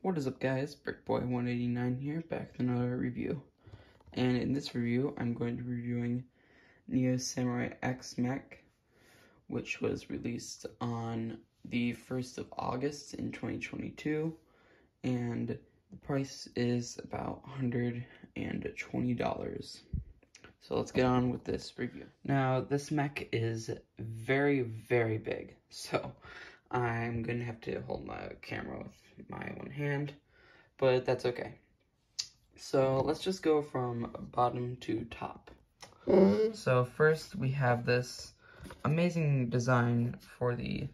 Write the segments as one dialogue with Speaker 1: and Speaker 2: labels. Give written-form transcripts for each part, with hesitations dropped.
Speaker 1: What is up, guys? Brickboy189 here, back with another review. And in this review, I'm going to be reviewing Neo Samurai X mech, which was released on the 1st of August in 2022, and the price is about $120. So let's get on with this review. Now, this mech is very, very big, so I'm going to have to hold my camera with my one hand, but that's okay. So let's just go from bottom to top. So first we have this amazing design for the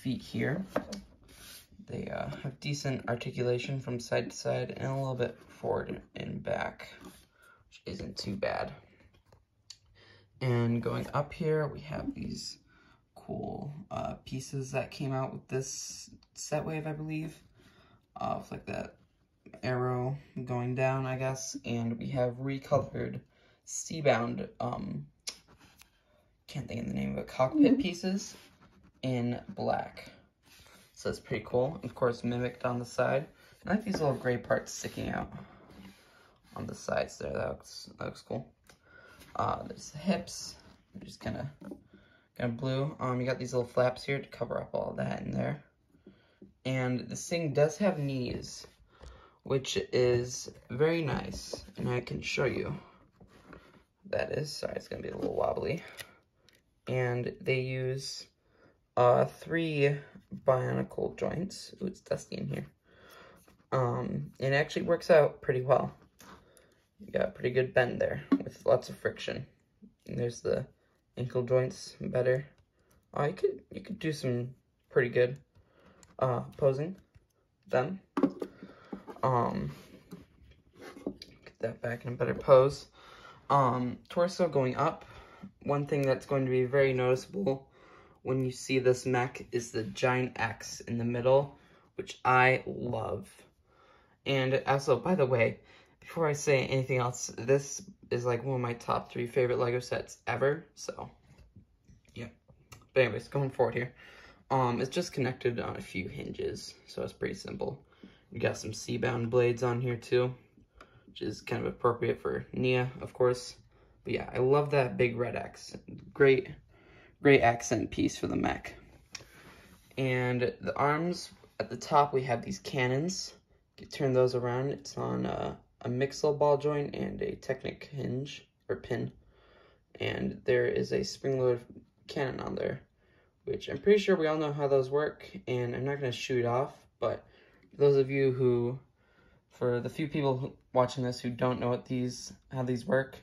Speaker 1: feet here. They have decent articulation from side to side and a little bit forward and back, which isn't too bad. And going up here, we have these cool pieces that came out with this set wave, I believe, with like that arrow going down, I guess. And we have recolored Seabound, can't think of the name of it, cockpit pieces in black. So that's pretty cool. Of course, mimicked on the side. I like these little gray parts sticking out on the sides there. That looks cool. There's the hips, just kind of blue. You got these little flaps here to cover up all that in there. And this thing does have knees, which is very nice. And I can show you what that is. Sorry, it's gonna be a little wobbly. And they use 3 bionicle joints. Ooh, it's dusty in here. And it actually works out pretty well. You got a pretty good bend there with lots of friction. And there's the ankle joints better. You could do some pretty good posing them. Get that back in a better pose. Torso going up. One thing that's going to be very noticeable when you see this mech is the giant X in the middle, which I love. And also, by the way, before I say anything else, this is like one of my top 3 favorite LEGO sets ever, so yeah. But anyways, going forward here, it's just connected on a few hinges, so it's pretty simple. You got some Seabound blades on here too, which is kind of appropriate for Nia, of course. But yeah, I love that big red X. Great accent piece for the mech. And the arms, at the top we have these cannons. You can turn those around. It's on a mixel ball joint and a Technic hinge, or pin. And there is a spring-loaded cannon on there, which I'm pretty sure we all know how those work, and I'm not going to shoot off, but those of you who, for the few people watching this who don't know how these work,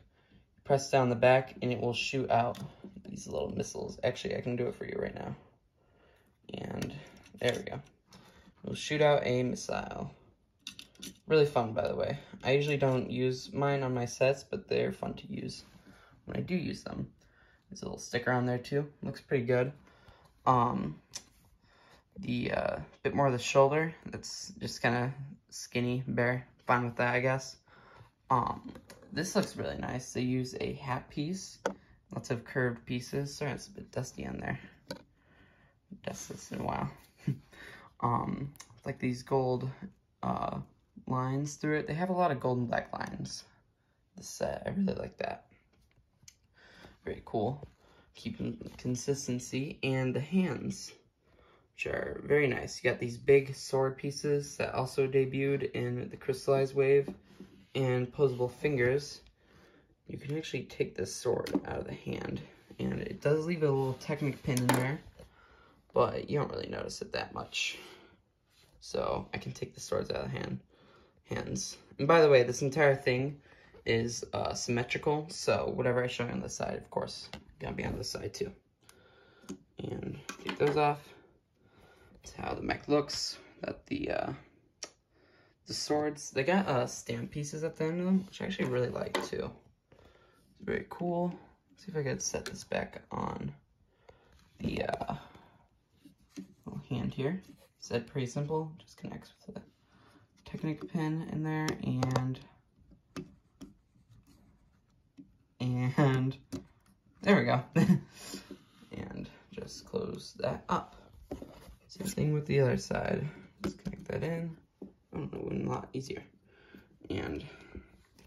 Speaker 1: press down the back and it will shoot out these little missiles. Actually, I can do it for you right now. And there we go. It'll shoot out a missile. Really fun, by the way. I usually don't use mine on my sets, but they're fun to use when I do use them. There's a little sticker on there too. Looks pretty good. The bit more of the shoulder, that's just kind of skinny, bare. Fine with that, I guess. This looks really nice. They use a hat piece, lots of curved pieces. Sorry, it's a bit dusty on there. Dust this in a while. Like these gold lines through it. They have a lot of gold and black lines. This set, I really like that. Very cool. Keeping consistency. And the hands, which are very nice. You got these big sword pieces that also debuted in the crystallized wave, and posable fingers. You can actually take this sword out of the hand, and it does leave a little Technic pin in there, but you don't really notice it that much. So I can take the swords out of the hands. And by the way, this entire thing is symmetrical, so whatever I show you on the side, of course, gonna be on the side too. And take those off. That's how the mech looks. That the swords, they got stamp pieces at the end of them, which I actually really like too. It's very cool. Let's see if I could set this back on the little hand here. It's pretty simple, just connects with the Technic pin in there, and there we go. And just close that up. Same thing with the other side. Just connect that in. Oh, it went a lot easier. And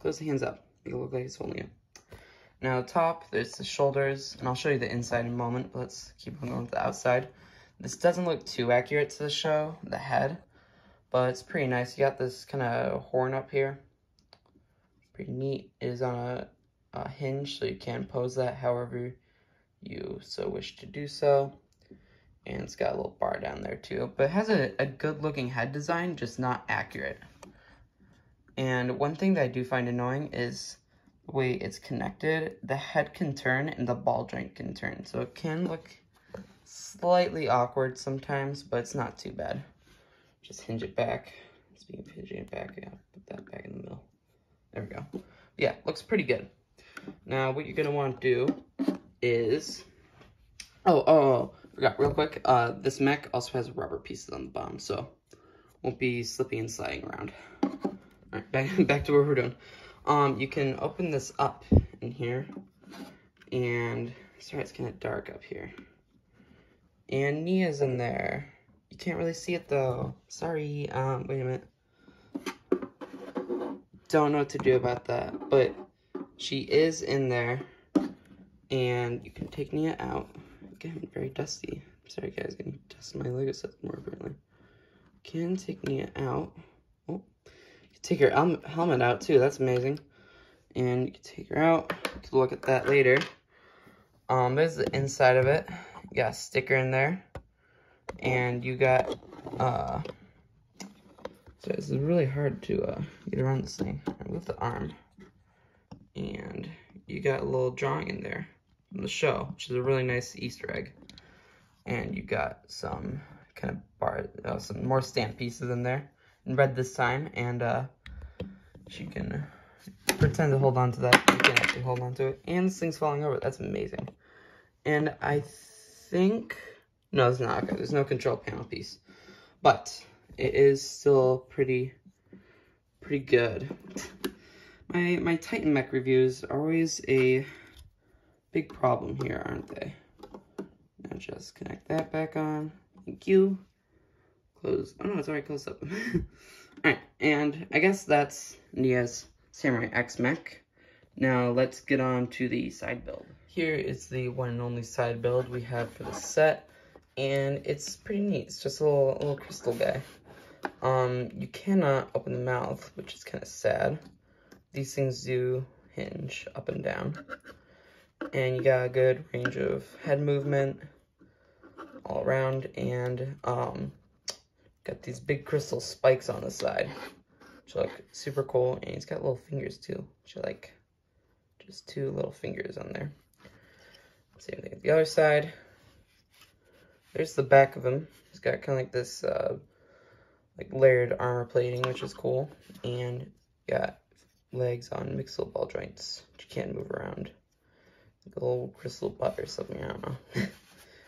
Speaker 1: close the hands up. Make it look like it's holding it. Now top, there's the shoulders, and I'll show you the inside in a moment, but let's keep on going with the outside. This doesn't look too accurate to the show, the head, but it's pretty nice. You got this kind of horn up here. Pretty neat. It is on a hinge, so you can pose that however you so wish to do so. And it's got a little bar down there too, but it has a good looking head design, just not accurate. And one thing that I do find annoying is the way it's connected. The head can turn and the ball joint can turn, so it can look slightly awkward sometimes, but it's not too bad. Just hinge it back. Speaking of hinging it back, yeah, put that back in the middle. There we go. Yeah, looks pretty good. Now what you're gonna want to do is, forgot real quick. This mech also has rubber pieces on the bottom, so won't be slipping and sliding around. All right, back to what we're doing. You can open this up in here, and sorry, it's kind of dark up here. And Nia's in there. You can't really see it though. Sorry. Wait a minute. Don't know what to do about that, but she is in there, and you can take Nia out. Again, very dusty. Sorry guys, getting dust in my Lego set more apparently. Can take Nia out. Oh, you can take her helmet out too. That's amazing. And you can take her out. You can look at that later. There's the inside of it. You got a sticker in there, and you got so this is really hard to get around this thing. With the arm, and you got a little drawing in there from the show, which is a really nice Easter egg. And you got some kind of some more stamp pieces in there, in red this time, and she can pretend to hold on to that. You can actually hold on to it, and this thing's falling over. That's amazing. And I think, no, it's not. Okay, there's no control panel piece, but it is still pretty good. My Titan mech reviews are always a big problem here, aren't they? Now just connect that back on. Thank you. Close. Oh no, it's already closed up. Alright, and I guess that's Nia's Samurai X mech. Now let's get on to the side build. Here is the one and only side build we have for the set, and it's pretty neat. It's just a little crystal guy. You cannot open the mouth, which is kind of sad. These things do hinge up and down. And you got a good range of head movement all around, and got these big crystal spikes on the side, which look super cool. And he's got little fingers too, which I like. Just 2 little fingers on there. Same thing with the other side. There's the back of him. He's got kind of like this like layered armor plating, which is cool. And got legs on mixel ball joints, which you can't move around. Like a little crystal butt or something, I don't know.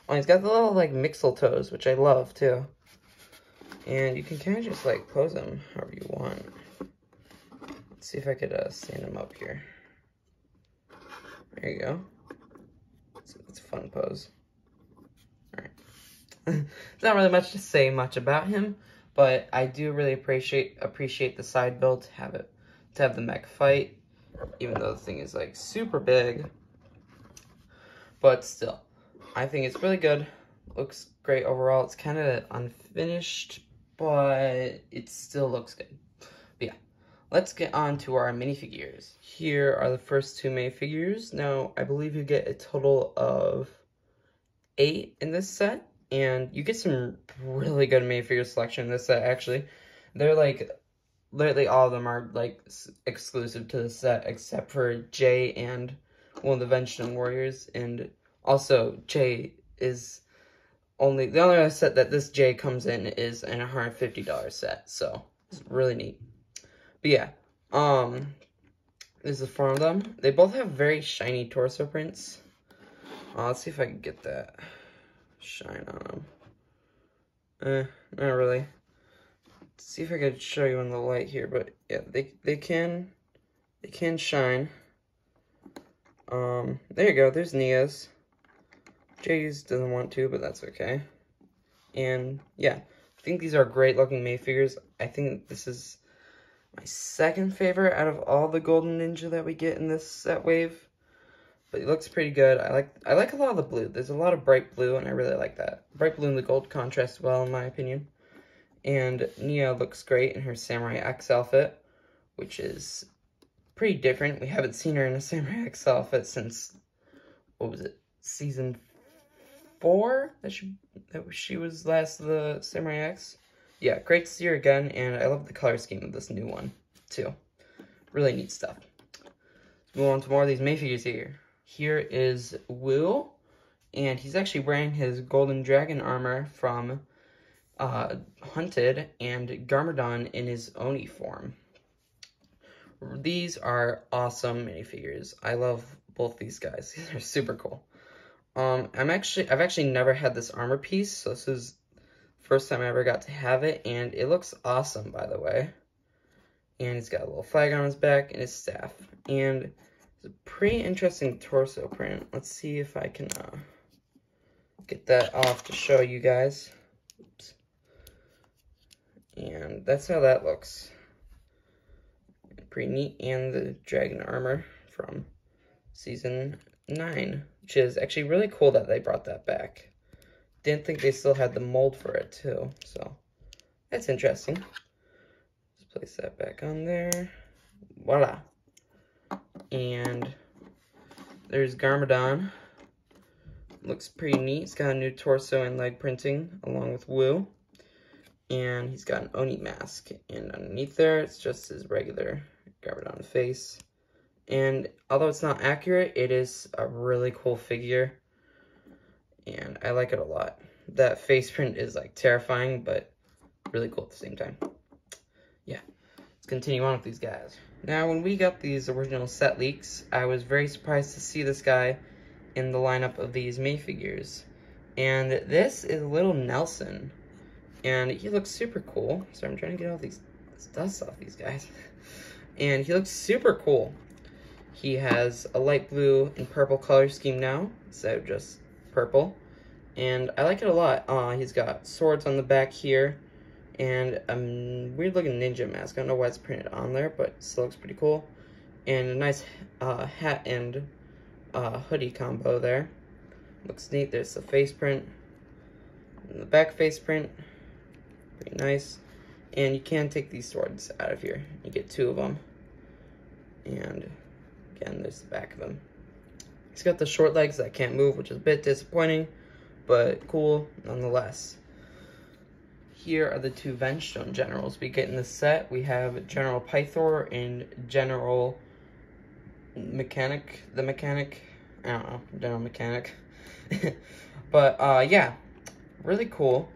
Speaker 1: Oh, he's got the little like mixel toes, which I love too. And you can kind of just like pose him however you want. Let's see if I could stand him up here. There you go. It's a fun pose. Alright. There's not really much to say much about him, but I do really appreciate the side build to have the mech fight, even though the thing is like super big. But still, I think it's really good. Looks great overall. It's kind of unfinished, but it still looks good. But yeah, let's get on to our minifigures. Here are the first 2 minifigures. Now, I believe you get a total of 8 in this set, and you get some really good minifigure selection in this set, actually. They're like, literally all of them are like exclusive to the set, except for Jay and one of the Vengeance Warriors, and also Jay is the only other set that this Jay comes in is an $150 set, so it's really neat. But yeah, this is 4 of them. They both have very shiny torso prints. Let's see if I can get that shine on them. Not really. Let's see if I could show you in the light here, but yeah, they can shine. There you go. There's Nia's. Jay's doesn't want to, but that's okay. And yeah, think these are great looking minifigures. I think this is my second favorite out of all the Golden Ninja that we get in this set wave. But it looks pretty good. I like a lot of the blue. There's a lot of bright blue, and I really like that. Bright blue and the gold contrast well, in my opinion. And Nia looks great in her Samurai X outfit, which is pretty different. We haven't seen her in a Samurai X outfit since, what was it, season 4 that she was last of the Samurai X. Yeah, great to see her again, and I love the color scheme of this new one too. Really neat stuff. Let's move on to more of these minifigures here. Here is Wu, and he's actually wearing his golden dragon armor from Hunted, and Garmadon in his Oni form. These are awesome minifigures. I love both these guys. These are super cool. I've actually never had this armor piece, so this is the first time I ever got to have it, and it looks awesome, by the way. And he's got a little flag on his back and his staff, and it's a pretty interesting torso print. Let's see if I can get that off to show you guys. Oops. And that's how that looks. Pretty neat. And the dragon armor from season 9, which is actually really cool that they brought that back. Didn't think they still had the mold for it too, so that's interesting. Just place that back on there. Voila. And there's Garmadon. Looks pretty neat. He's got a new torso and leg printing along with Wu. And he's got an Oni mask. And underneath there, it's just his regular Garmadon face. And although it's not accurate, it is a really cool figure. And I like it a lot. That face print is like terrifying, but really cool at the same time. Yeah, let's continue on with these guys. Now, when we got these original set leaks, I was very surprised to see this guy in the lineup of these minifigures. And this is Little Nelson. And he looks super cool. So I'm trying to get all this dust off these guys. And he looks super cool. He has a light blue and purple color scheme now, instead of just purple. And I like it a lot. He's got swords on the back here, and a weird looking ninja mask. I don't know why it's printed on there, but it still looks pretty cool. And a nice hat and hoodie combo there. Looks neat. There's the face print. And the back face print. Pretty nice. And you can take these swords out of here. You get 2 of them. And again, there's the back of them. He's got the short legs that can't move, which is a bit disappointing, but cool nonetheless. Here are the 2 Vengestone generals we get in this set. We have General Pythor and General Mechanic. I don't know, General Mechanic. But yeah, really cool.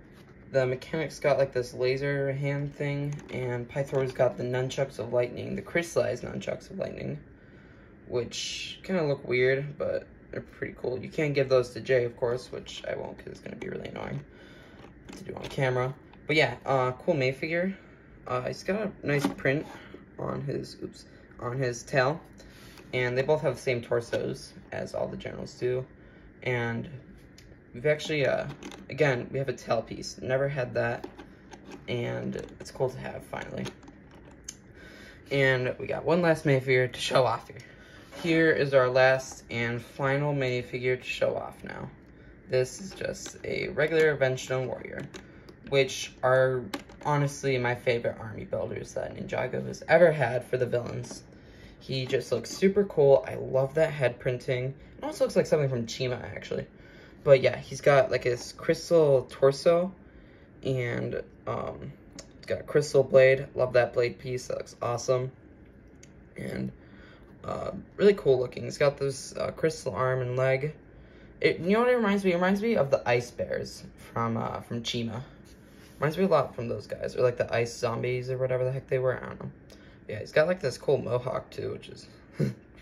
Speaker 1: The Mechanic's got like this laser hand thing, and Pythor's got the nunchucks of lightning, the crystallized nunchucks of lightning, which kind of look weird, but they're pretty cool. You can't give those to Jay, of course, which I won't, because it's going to be really annoying to do on camera. But yeah, cool minifigure. He's got a nice print on his tail, and they both have the same torsos as all the generals do. And we've actually, again, we have a tail piece. Never had that, and it's cool to have, finally. And we got one last minifigure to show off here. Here is our last and final minifigure to show off now. This is just a regular Vengestone warrior, which are honestly my favorite army builders that Ninjago has ever had for the villains. He just looks super cool. I love that head printing. It also looks like something from Chima, actually. But yeah, he's got like his crystal torso, and he's got a crystal blade. Love that blade piece. That looks awesome. And really cool looking. He's got this crystal arm and leg. You know what it reminds me? It reminds me of the ice bears from Chima. Reminds me a lot from those guys, or like the ice zombies or whatever the heck they were. I don't know. Yeah, he's got like this cool mohawk too, which is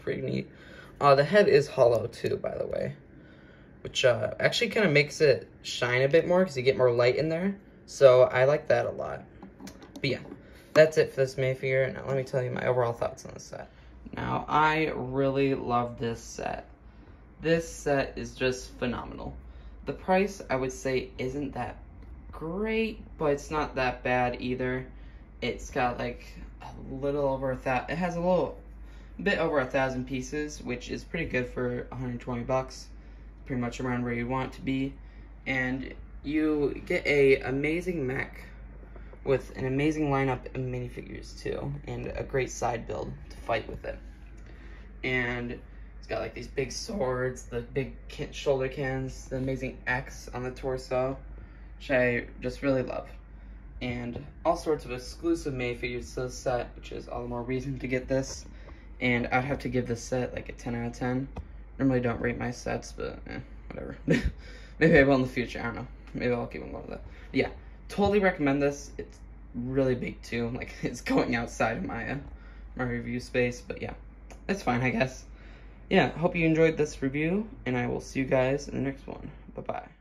Speaker 1: pretty neat. The head is hollow too, by the way, which actually kind of makes it shine a bit more because you get more light in there. So I like that a lot. But yeah, that's it for this minifigure. Now let me tell you my overall thoughts on this set. Now, I really love this set. This set is just phenomenal. The price, I would say, isn't that great, but it's not that bad either. It's got like a little over it has a little bit over 1,000 pieces, which is pretty good for 120 bucks. Pretty much around where you want it to be. And you get a amazing mech with an amazing lineup of minifigures too, and a great side build to fight with it. And it's got like these big swords, the big shoulder cannons, the amazing X on the torso, which I just really love. And all sorts of exclusive minifigures to the set, which is all the more reason to get this. And I'd have to give this set like a 10 out of 10. Normally don't rate my sets, but whatever. Maybe I will in the future, I don't know. Maybe I'll keep on going with that. But yeah, totally recommend this. It's really big too, like it's going outside of my my review space, but yeah, it's fine, I guess. Yeah, hope you enjoyed this review, and I will see you guys in the next one. Bye-bye.